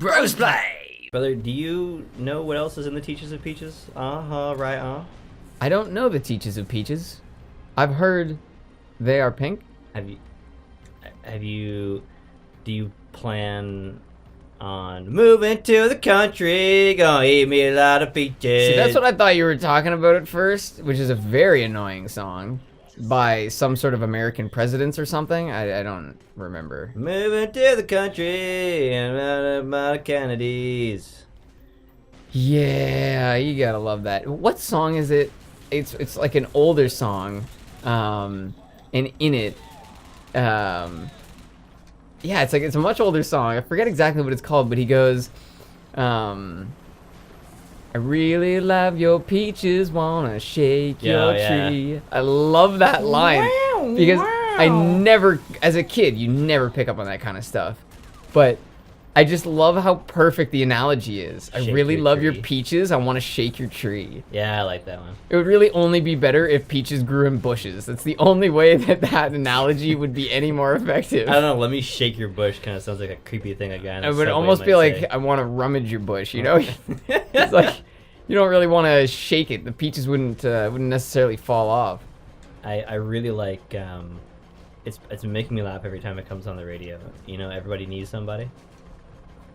Brosplay! Brother, do you know what else is in the Teachers of Peaches? Right. I don't know the Teachers of Peaches. I've heard they are pink. Do you plan on moving to the country? Gonna eat me a lot of peaches. See, that's what I thought you were talking about at first, which is a very annoying song by some sort of American presidents or something. I don't remember. Moving to the country and about Kennedys. Yeah, you gotta love that. What song is it? It's like an older song, and in it, yeah, it's a much older song. I forget exactly what it's called, but he goes, I really love your peaches, wanna shake your tree. I love that line because I never, as a kid, you never pick up on that kind of stuff, but I just love how perfect the analogy is. I really love your peaches. I want to shake your tree. Yeah, I like that one. It would really only be better if peaches grew in bushes. That's the only way that analogy would be any more effective. I don't know. Let me shake your bush kind of sounds like a creepy thing again. It would almost be like, I want to rummage your bush, you know? It's like, you don't really want to shake it. The peaches wouldn't necessarily fall off. I really like, it's making me laugh every time it comes on the radio. You know, everybody needs somebody.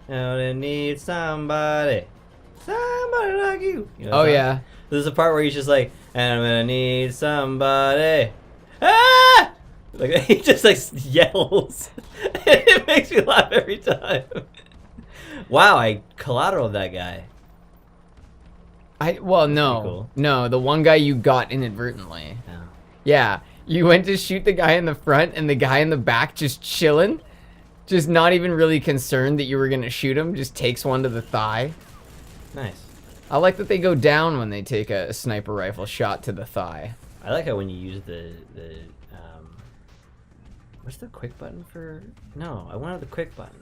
They need somebody like you. You know, yeah. There's a part where he's just like, and I'm gonna need somebody. Ah! Like he just like yells. It makes me laugh every time. Wow, I collateraled that guy. No, the one guy you got inadvertently. Oh. Yeah, you went to shoot the guy in the front, and the guy in the back just chilling. Just not even really concerned that you were gonna shoot him, just takes one to the thigh. Nice. I like that they go down when they take a sniper rifle shot to the thigh. I like how when you use the what's the quick button for? No, I wanted the quick button.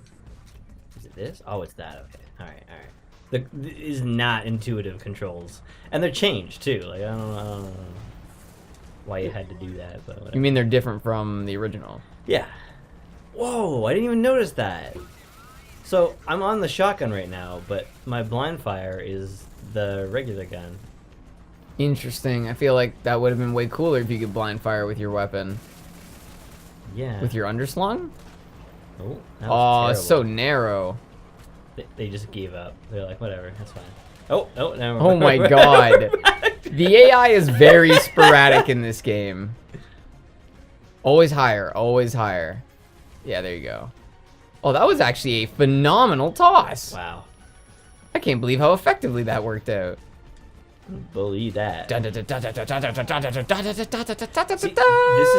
Is it this? Oh, it's that. Okay. All right. Is not intuitive controls, and they're changed too. Like I don't know why you had to do that, but whatever. You mean they're different from the original? Yeah. Whoa, I didn't even notice that. So, I'm on the shotgun right now, but my blind fire is the regular gun. Interesting. I feel like that would have been way cooler if you could blind fire with your weapon. Yeah. With your underslung? Oh, that was terrible. So narrow. They just gave up. They're like, whatever, that's fine. Oh, never mind. Oh my god. The AI is very sporadic in this game. Always higher, always higher. Yeah, there you go. Oh, that was actually a phenomenal toss. Wow. I can't believe how effectively that worked out. Believe that. See, this is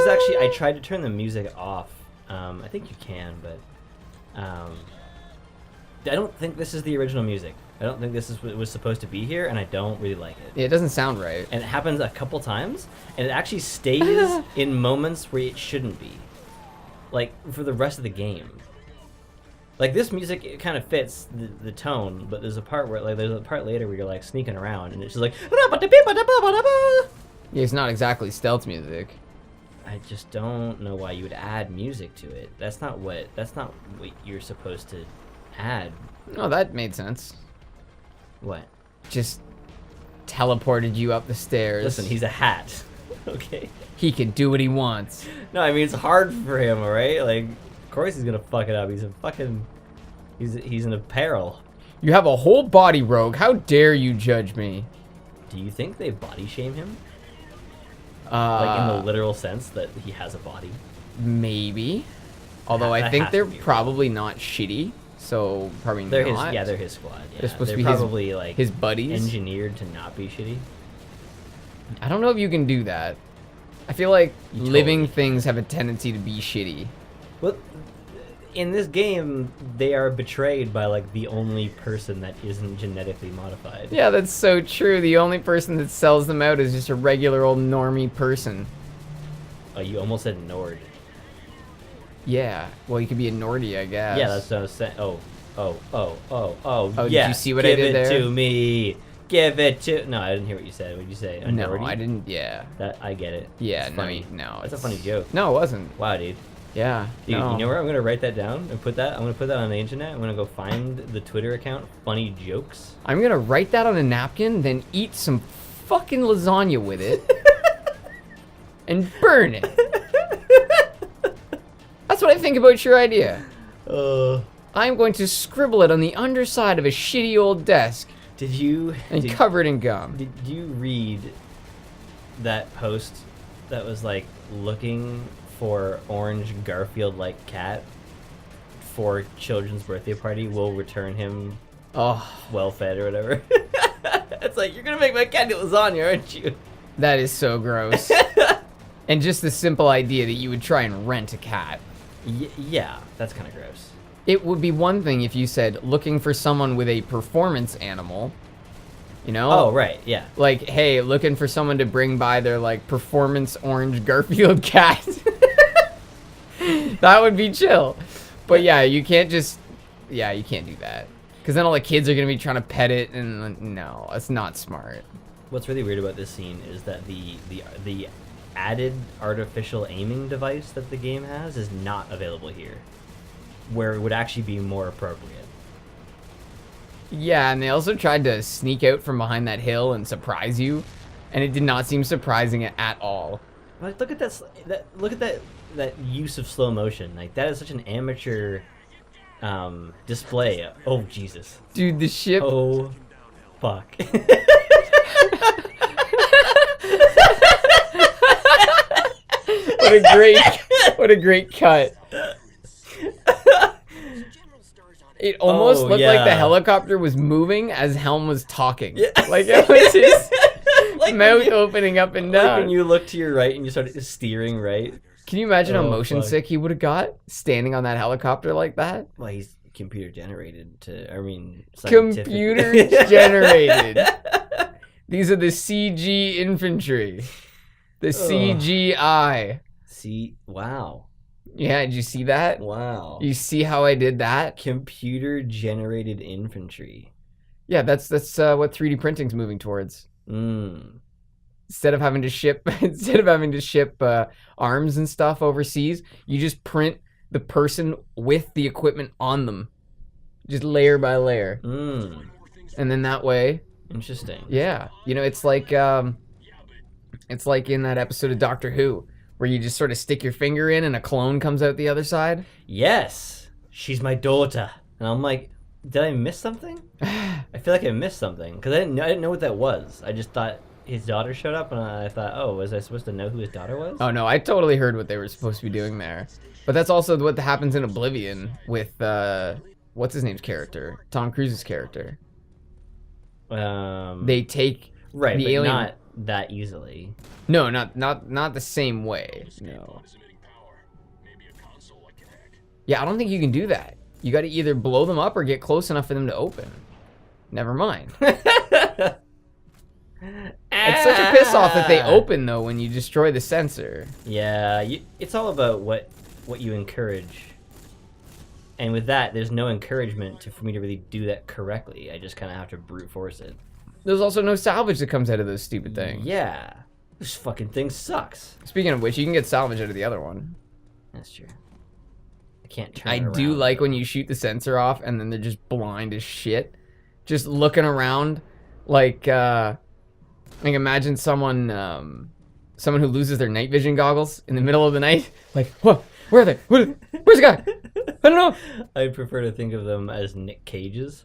actually, I tried to turn the music off. I think you can, but I don't think this is the original music. I don't think this is what was supposed to be here, and I don't really like it. Yeah, it doesn't sound right. And it happens a couple times, and it actually stays in moments where it shouldn't be. Like, for the rest of the game. Like, this music, it kind of fits the tone, but there's a part where, like, there's a part later where you're, like, sneaking around, and it's just like... Yeah, it's not exactly stealth music. I just don't know why you would add music to it. That's not what you're supposed to add. No, that made sense. What? Just teleported you up the stairs. Listen, he's a hat. Okay. He can do what he wants. No, I mean, it's hard for him, alright? Like, of course he's gonna fuck it up. He's a fucking... He's an apparel. You have a whole body, Rogue. How dare you judge me? Do you think they body shame him? Like, in the literal sense that he has a body? Maybe. Although I think they're probably not shitty. So, probably not. They're his squad. Yeah. They're supposed to be probably, like, his buddies. Engineered to not be shitty. I don't know if you can do that. I feel like living things have a tendency to be shitty. Well, in this game, they are betrayed by, like, the only person that isn't genetically modified. Yeah, that's so true. The only person that sells them out is just a regular old normie person. Oh, you almost said Nord. Yeah. Well, you could be a Nordy, I guess. Yeah, that's what I was saying. Oh, Oh, yes. did you see what I did there? Give it to me. Give it to... No, I didn't hear what you said. What did you say? No, I didn't. Yeah. I get it. Yeah, no. no. That's a funny joke. No, it wasn't. Wow, dude. Yeah. Dude, no. you know where I'm gonna write that down and put that? I'm gonna put that on the internet. I'm gonna go find the Twitter account, Funny Jokes. I'm gonna write that on a napkin, then eat some fucking lasagna with it, and burn it. That's what I think about your idea. I'm going to scribble it on the underside of a shitty old desk Did you and cover it in gum. Did you read that post that was like looking for orange Garfield-like cat for children's birthday party will return him well fed or whatever? It's like, you're gonna make my cat do lasagna, aren't you? That is so gross. And just the simple idea that you would try and rent a cat. Yeah, that's kind of gross. It would be one thing if you said looking for someone with a performance animal, you know? Oh, right, yeah. Like, hey, looking for someone to bring by their, like, performance orange Garfield cat. That would be chill. But yeah, you can't just, you can't do that. Because then all the kids are going to be trying to pet it, and no, that's not smart. What's really weird about this scene is that the added artificial aiming device that the game has is not available here, where it would actually be more appropriate. Yeah, and they also tried to sneak out from behind that hill and surprise you, and it did not seem surprising at all. Like, look at that use of slow motion. Like, that is such an amateur display. Oh, Jesus. Dude, the ship... Oh, fuck. What a great cut. It almost looked like the helicopter was moving as Helm was talking. Yeah. Like it was his like mouth opening up and down. Like when you look to your right and you start steering right. Can you imagine how motion sick he would have got standing on that helicopter like that? Well, he's computer generated Computer generated. These are the CG infantry. The CGI. Wow. Yeah, did you see that? Wow. You see how I did that? Computer generated infantry. Yeah, that's what 3D printing's moving towards. Instead of having to ship arms and stuff overseas, you just print the person with the equipment on them, just layer by layer. And then that way. Interesting. Yeah, you know, it's like in that episode of Doctor Who where you just sort of stick your finger in and a clone comes out the other side. Yes, she's my daughter, and I'm like, did I miss something? I feel like I missed something because I didn't know what that was. I just thought his daughter showed up, and I thought, oh, was I supposed to know who his daughter was? Oh no, I totally heard what they were supposed to be doing there. But that's also what happens in Oblivion with what's his name's character, Tom Cruise's character. They take the alien. Not that easily. No, not the same way. No. Yeah, I don't think you can do that. You got to either blow them up or get close enough for them to open. Never mind. It's such a piss off that they open though when you destroy the sensor. Yeah, it's all about what you encourage. And with that, there's no encouragement for me to really do that correctly. I just kind of have to brute force it. There's also no salvage that comes out of those stupid things. Yeah. This fucking thing sucks. Speaking of which, you can get salvage out of the other one. That's true. I can't turn I it around. do like when you shoot the sensor off and then they're just blind as shit. Just looking around like imagine someone who loses their night vision goggles in the middle of the night. Like, what? Where are they? Where's the guy? I don't know. I prefer to think of them as Nick Cages.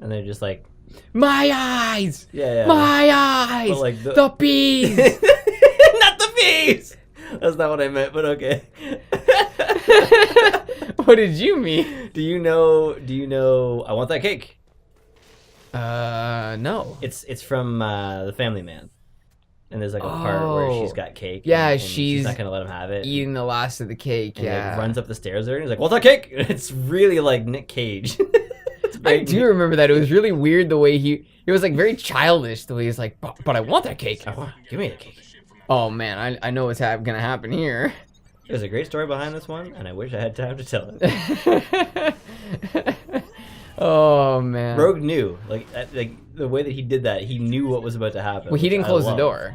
And they're just like, my eyes! Yeah. My eyes! But like the bees! Not the bees! That's not what I meant, but okay. What did you mean? Do you know I Want That Cake? No. It's from The Family Man. And there's like a part where she's got cake. Yeah, and she's she's not gonna let him have it. Eating the last of the cake, and yeah. he runs up the stairs there and he's like, "Want that cake?" It's really like Nick Cage. I do remember that. It was really weird the way it was like very childish the way he's like, but I want that cake. Give me the cake. Oh man, I know what's gonna happen here. There's a great story behind this one, and I wish I had time to tell it. Oh man. Rogue knew, like the way that he did that, he knew what was about to happen. Well, he didn't close the door.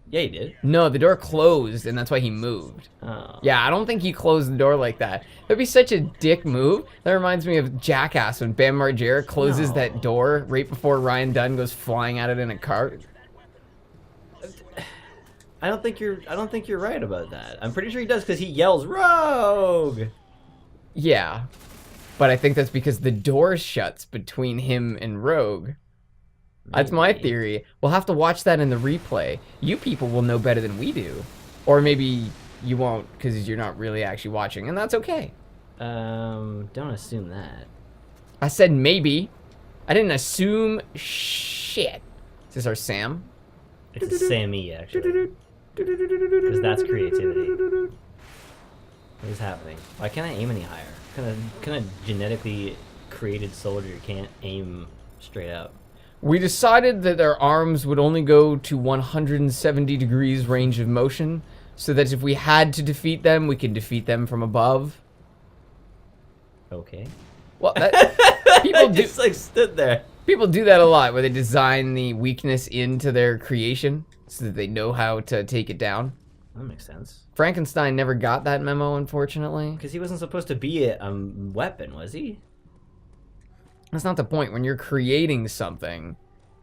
Yeah, he did. No, the door closed, and that's why he moved. Oh. Yeah, I don't think he closed the door like that. That'd be such a dick move. That reminds me of Jackass when Bam Margera closes that door right before Ryan Dunn goes flying at it in a cart. I don't think you're right about that. I'm pretty sure he does because he yells Rogue. Yeah, but I think that's because the door shuts between him and Rogue. That's my theory. We'll have to watch that in the replay. You people will know better than we do. Or maybe you won't because you're not really actually watching, and that's okay. Don't assume that. I said maybe. I didn't assume shit. Is this our Sam? It's a Sammy, actually. Because that's creativity. What is happening? Why can't I aim any higher? Kind of genetically created soldier can't aim straight up. We decided that our arms would only go to 170 degrees range of motion, so that if we had to defeat them, we could defeat them from above. Okay. Well, that, people do just like stood there. People do that a lot, where they design the weakness into their creation, so that they know how to take it down. That makes sense. Frankenstein never got that memo, unfortunately. Because he wasn't supposed to be a weapon, was he? That's not the point. When you're creating something,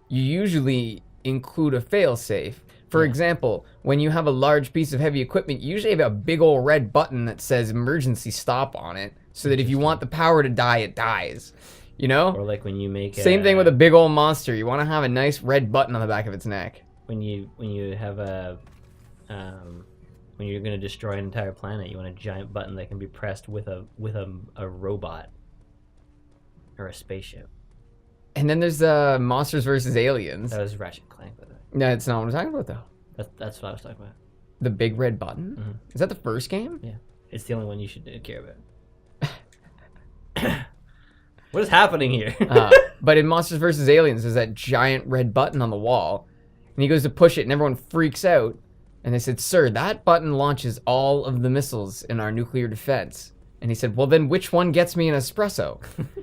you usually include a failsafe. For example, when you have a large piece of heavy equipment, you usually have a big old red button that says emergency stop on it, so that if you want the power to die, it dies. You know? Or like when you make Same thing with a big old monster. You want to have a nice red button on the back of its neck. When you have a when you're going to destroy an entire planet, you want a giant button that can be pressed with a robot or a spaceship. And then there's Monsters vs. Aliens. That was Ratchet and Clank, by the way. No, it's not what I'm talking about, though. That's what I was talking about. The big red button? Mm-hmm. Is that the first game? Yeah. It's the only one you should care about. What is happening here? But in Monsters vs. Aliens, there's that giant red button on the wall. And he goes to push it, and everyone freaks out. And they said, "Sir, that button launches all of the missiles in our nuclear defense." And he said, "Well, then which one gets me an espresso?"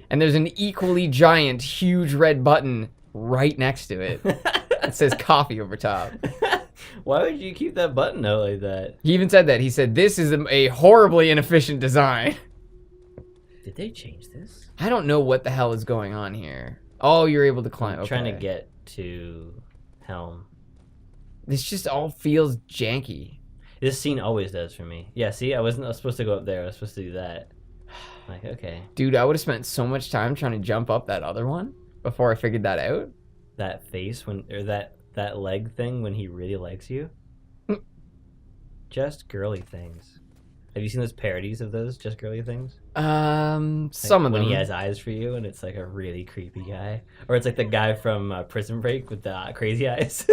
And there's an equally giant, huge red button right next to it. It says coffee over top. Why would you keep that button out like that? He even said that. He said, "This is a horribly inefficient design." Did they change this? I don't know what the hell is going on here. Oh, you're able to climb. I'm trying to get to Helm. This just all feels janky. This scene always does for me. Yeah, see, I wasn't supposed to go up there. I was supposed to do that. Like, okay. Dude, I would have spent so much time trying to jump up that other one before I figured that out. That face or that leg thing when he really likes you. Just girly things. Have you seen those parodies of those just girly things? Some of them. When he has eyes for you and it's like a really creepy guy. Or it's like the guy from Prison Break with the crazy eyes.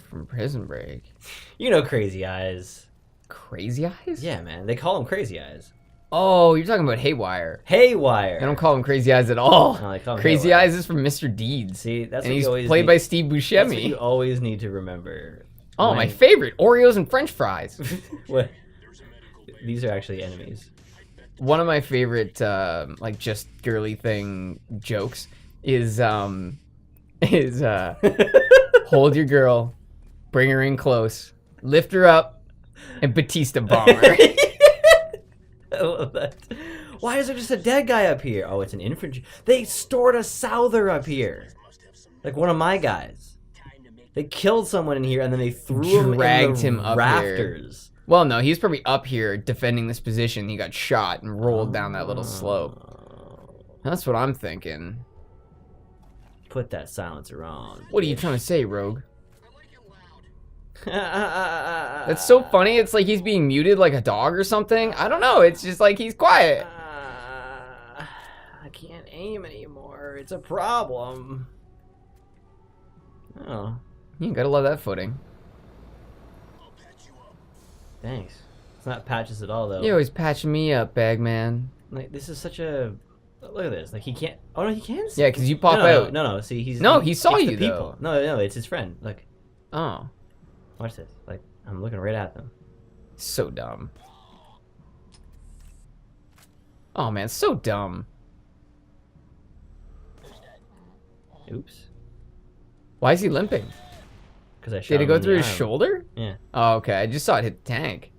From Prison Break. You know Crazy Eyes. Crazy Eyes? Yeah, man. They call him Crazy Eyes. Oh, you're talking about Haywire. Haywire. They don't call him Crazy Eyes at all. No, they call him Crazy Haywire. Eyes is from Mr. Deeds. See, that's and what he's you always played need. by Steve Buscemi. That's what you always need to remember. Oh, my favorite. Oreos and French fries. What? These are actually enemies. One of my favorite, like, just girly thing jokes is hold your girl, bring her in close, lift her up, and Batista bomb her. I love that. Why is there just a dead guy up here? Oh, it's an infantry. They stored a Souther up here. Like one of my guys. They killed someone in here and then they Dragged him him up rafters. Here. Well, no, he's probably up here defending this position. He got shot and rolled down that little slope. That's what I'm thinking. Put that silencer on. What are you trying to say, Rogue? That's so funny. It's like he's being muted like a dog or something. I don't know. It's just like he's quiet. I can't aim anymore. It's a problem. Oh. You gotta love that footing. Thanks. It's not patches at all, though. You're always patching me up, Bagman. Like, this is such a... Look at this. Like, he can't... Oh, no, he can? Yeah, because you pop out. No. See, he's... No, he saw it's you, the though. people. No, it's his friend. Look. Oh. Watch this. Like, I'm looking right at them. So dumb. Oh, man, so dumb. Oops. Why is he limping? Because I shot Did it him go in the through his arm. shoulder? Yeah. Oh, okay. I just saw it hit the tank.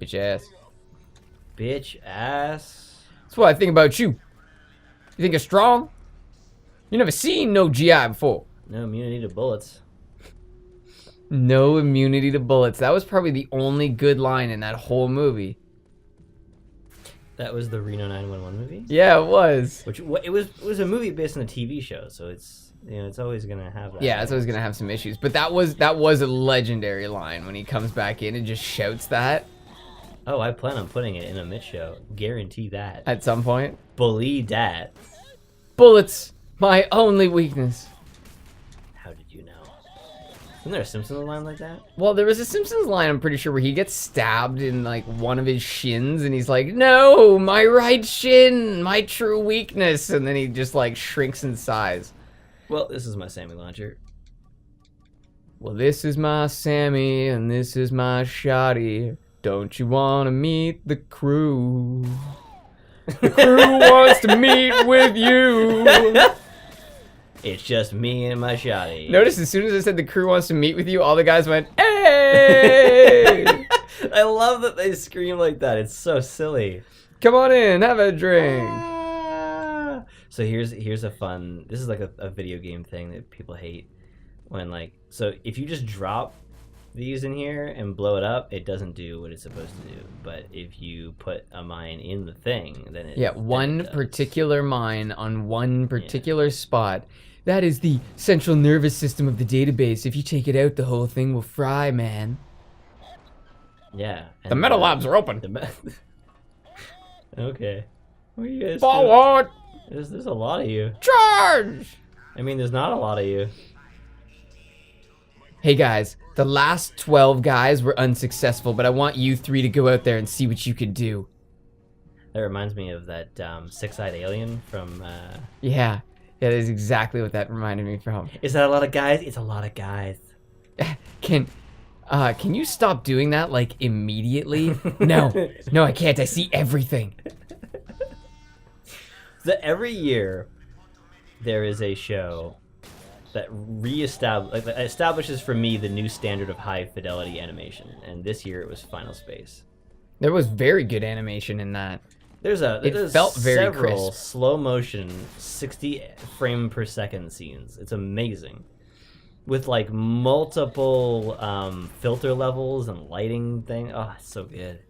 Bitch ass. Bitch ass. That's what I think about you. You think you're strong? You never seen no GI before. No immunity to bullets. No immunity to bullets. That was probably the only good line in that whole movie. That was the Reno 911 movie. Yeah, it was. Which it was a movie based on a TV show, so it's it's always gonna have that. Yeah, it's always gonna have some issues. But that was a legendary line when he comes back in and just shouts that Oh, I plan on putting it in a mid show. Guarantee that. at some point. Believe that. Bullets, my only weakness. How did you know? Isn't there a Simpsons line like that? Well, there was a Simpsons line, I'm pretty sure, where he gets stabbed in like one of his shins and he's like, no, my right shin, my true weakness. And then he just like shrinks in size. Well, this is my Sammy launcher. Well, this is my Sammy and this is my Shotty. Don't you want to meet the crew? The crew wants to meet with you. It's just me and my shotty. Notice as soon as I said the crew wants to meet with you, all the guys went, hey! I love that they scream like that. It's so silly. Come on in, have a drink. Ah. So here's a fun. This is like a video game thing that people hate. When like, so if you just drop these in here and blow it up, it doesn't do what it's supposed to do. But if you put a mine in the thing, then it one particular mine on one particular spot. That is the central nervous system of the database. If you take it out, the whole thing will fry, man. Yeah. The metal labs are open. Okay. What are you guys Forward! doing? There's a lot of you. Charge! I mean, there's not a lot of you. Hey guys, the last 12 guys were unsuccessful, but I want you 3 to go out there and see what you can do. That reminds me of that six-eyed alien from... Yeah, that is exactly what that reminded me from. Is that a lot of guys? It's a lot of guys. Can you stop doing that, like, immediately? No, I can't. I see everything. So every year, there is a show that establishes for me the new standard of high-fidelity animation. And this year, it was Final Space. There was very good animation in that. There's felt very several crisp. slow-motion, 60 frame per second scenes. It's amazing. With like multiple filter levels and lighting thing. Oh, it's so good.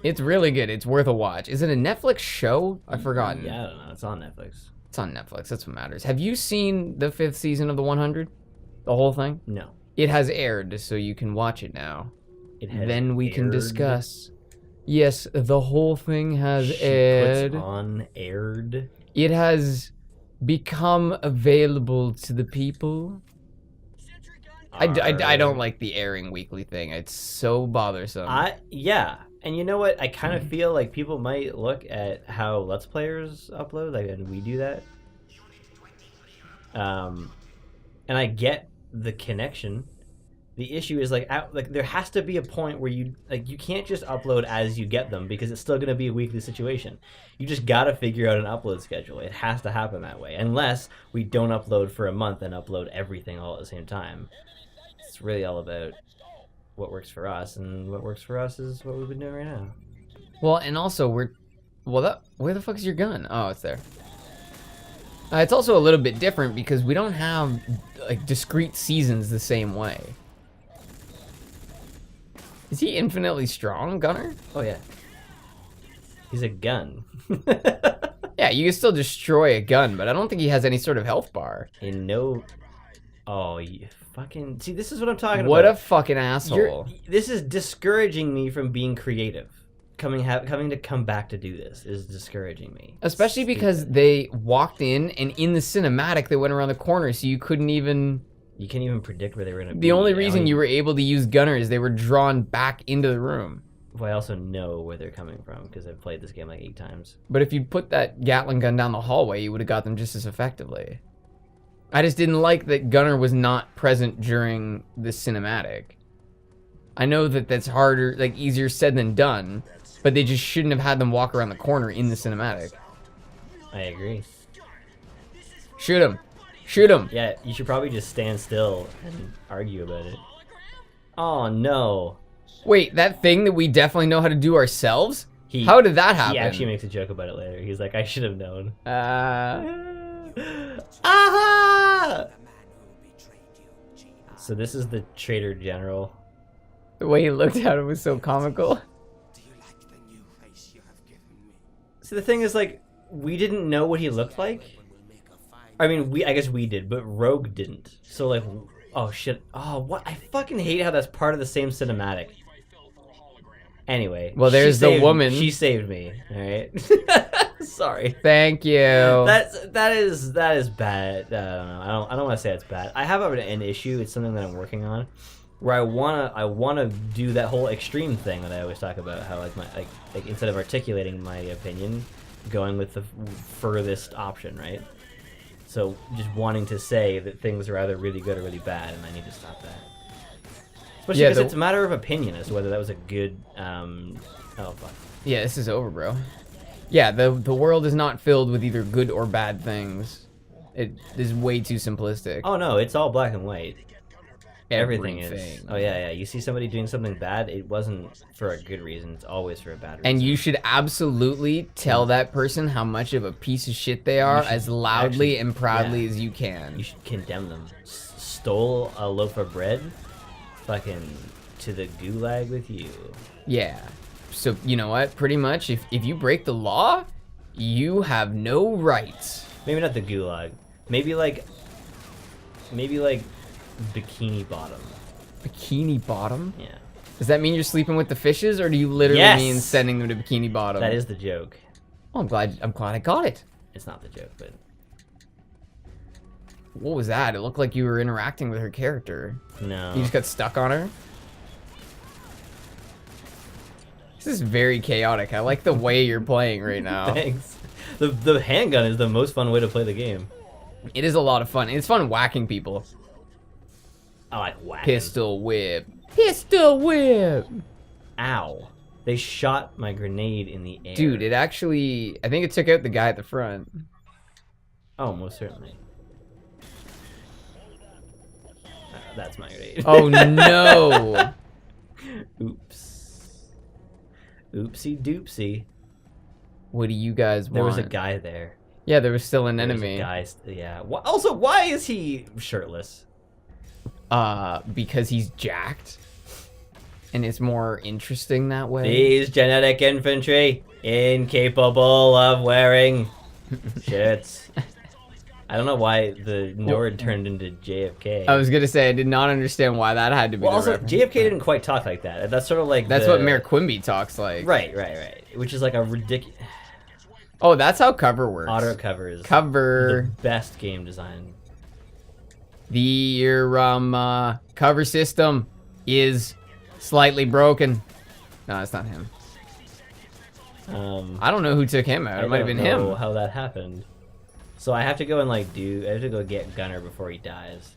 It's really good. It's worth a watch. Is it a Netflix show? I've forgotten. Yeah, I don't know. It's on Netflix. It's on Netflix. That's what matters. Have you seen the 5th season of The 100? The whole thing? No. It has aired, so you can watch it now. It has Then we can aired? discuss. Yes, the whole thing has She aired. puts on aired. It has become available to the people. I don't like the airing weekly thing. It's so bothersome. Yeah. And you know what? I kind of feel like people might look at how Let's Players upload, like, and we do that. And I get the connection. The issue is like there has to be a point where you can't just upload as you get them because it's still going to be a weekly situation. You just got to figure out an upload schedule. It has to happen that way, unless we don't upload for a month and upload everything all at the same time. It's really all about what works for us, and what works for us is what we've been doing right now. Well, and also where the fuck is your gun? Oh, it's there. It's also a little bit different because we don't have like discrete seasons the same way. Is he infinitely strong, Gunner? Oh yeah, he's a gun. Yeah, you can still destroy a gun, but I don't think he has any sort of health bar. Oh, you fucking see. This is what I'm talking about. What a fucking asshole! This is discouraging me from being creative. Coming to come back to do this is discouraging me. Especially because they walked in, and in the cinematic, they went around the corner, so you couldn't even... You can't even predict where they were going to be. The only reason you were able to use Gunner is they were drawn back into the room. Well, I also know where they're coming from, because I've played this game like 8 times. But if you put that Gatling gun down the hallway, you would have got them just as effectively. I just didn't like that Gunner was not present during the cinematic. I know that that's harder, like easier said than done, but they just shouldn't have had them walk around the corner in the cinematic. I agree. Shoot him. Shoot him. Yeah, you should probably just stand still and argue about it. Oh no. Wait, that thing that we definitely know how to do ourselves? How did that happen? He actually makes a joke about it later. He's like, I should have known. Aha! So this is the Traitor General. The way he looked at him was so comical. So the thing is, like, we didn't know what he looked like. I mean, I guess we did, but Rogue didn't. So like, oh shit. Oh, what? I fucking hate how that's part of the same cinematic. Anyway. Well, there's the woman. She saved me. All right. Sorry. Thank you. That is bad. I don't want to say it's bad. I have an issue. It's something that I'm working on, where I wanna do that whole extreme thing that I always talk about. How like instead of articulating my opinion, going with the furthest option, right? So just wanting to say that things are either really good or really bad, and I need to stop that. Especially because it's a matter of opinion as to whether that was a good. Oh fuck. Yeah, this is over, bro. Yeah, the world is not filled with either good or bad things. It is way too simplistic. Oh no, it's all black and white. Everything is. Everything. Oh yeah. You see somebody doing something bad, it wasn't for a good reason. It's always for a bad reason. And you should absolutely tell that person how much of a piece of shit they are as loudly and proudly as you can. You should condemn them. Stole a loaf of bread, fucking to the gulag with you. Yeah. So you know what? Pretty much, if you break the law, you have no rights. Maybe not the gulag. Maybe like Bikini Bottom. Bikini Bottom? Yeah. Does that mean you're sleeping with the fishes, or do you literally mean sending them to Bikini Bottom? That is the joke. Oh, I'm glad I got it. It's not the joke, but what was that? It looked like you were interacting with her character. no. You just got stuck on her? This is very chaotic. I like the way you're playing right now. Thanks. The handgun is the most fun way to play the game. It is a lot of fun. It's fun whacking people. I like whacking. Pistol whip. Pistol whip. Ow. They shot my grenade in the air. Dude, it actually... I think it took out the guy at the front. Oh, most certainly. That's my grenade. Oh, no. Oops. Oopsie doopsie. What do you guys want? There was a guy there. Yeah, there was still an There was enemy. a guy yeah. Also, why is he shirtless? Because he's jacked. And it's more interesting that way. These genetic infantry, incapable of wearing shirts. I don't know why the Nord turned into JFK. I was gonna say, I did not understand why that had to be well, the also, reference. JFK didn't quite talk like that. That's sort of like That's what Mayor Quimby talks like. Right. Which is like a ridiculous... Oh, that's how cover works. Auto cover is Cover. the best game design. The cover system is slightly broken. No, it's not him. I don't know who took him out. It might have been him. I don't know how that happened. So I have to go and I have to go get Gunner before he dies.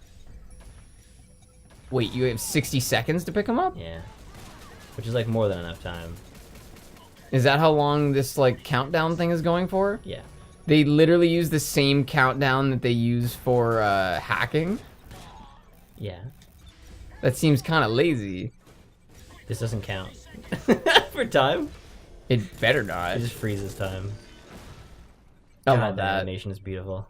Wait, you have 60 seconds to pick him up? Yeah. Which is like more than enough time. Is that how long this like countdown thing is going for? Yeah. They literally use the same countdown that they use for hacking? Yeah. That seems kind of lazy. This doesn't count. For time? It better not. It just freezes time. Oh, God, that animation is beautiful.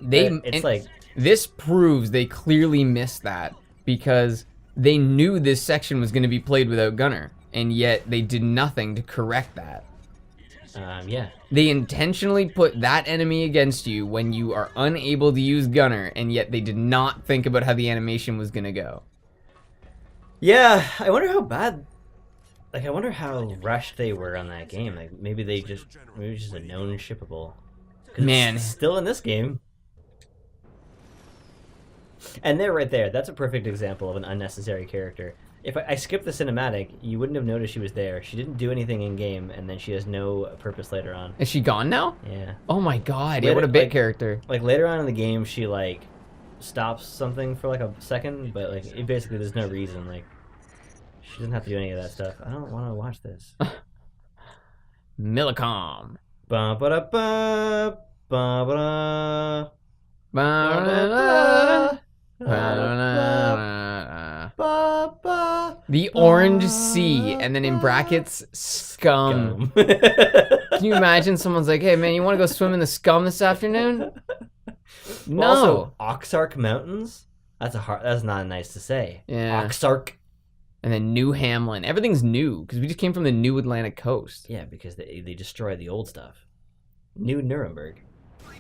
It's like this proves they clearly missed that because they knew this section was going to be played without Gunner, and yet they did nothing to correct that. Yeah. They intentionally put that enemy against you when you are unable to use Gunner, and yet they did not think about how the animation was going to go. Yeah, I wonder how bad... Like, I wonder how rushed they were on that game. Like, maybe it was just a known shippable. Man. It's still in this game. And they're right there. That's a perfect example of an unnecessary character. If I skipped the cinematic, you wouldn't have noticed she was there. She didn't do anything in-game, and then she has no purpose later on. Is she gone now? Yeah. Oh my god, yeah, Later, what a bit like, character. Like, later on in the game, she, like, stops something for, like, a second, but, like, it basically, there's no reason, like... She doesn't have to do any of that stuff. I don't want to watch this. Millicom. Ba ba da ba ba ba da. The orange sea, and then in brackets, scum. Can you imagine someone's like, hey man, you want to go swim in the scum this afternoon? No. Well, also, Oxark Mountains? That's not nice to say. Yeah. Oxark. And then New Hamlin. Everything's new, because we just came from the new Atlantic coast. Yeah, because they destroyed the old stuff. New Nuremberg.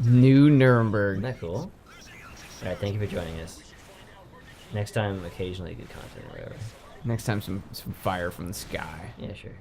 New Nuremberg. Isn't that cool? Alright, thank you for joining us. Next time, occasionally good content or whatever. Next time, some fire from the sky. Yeah, sure.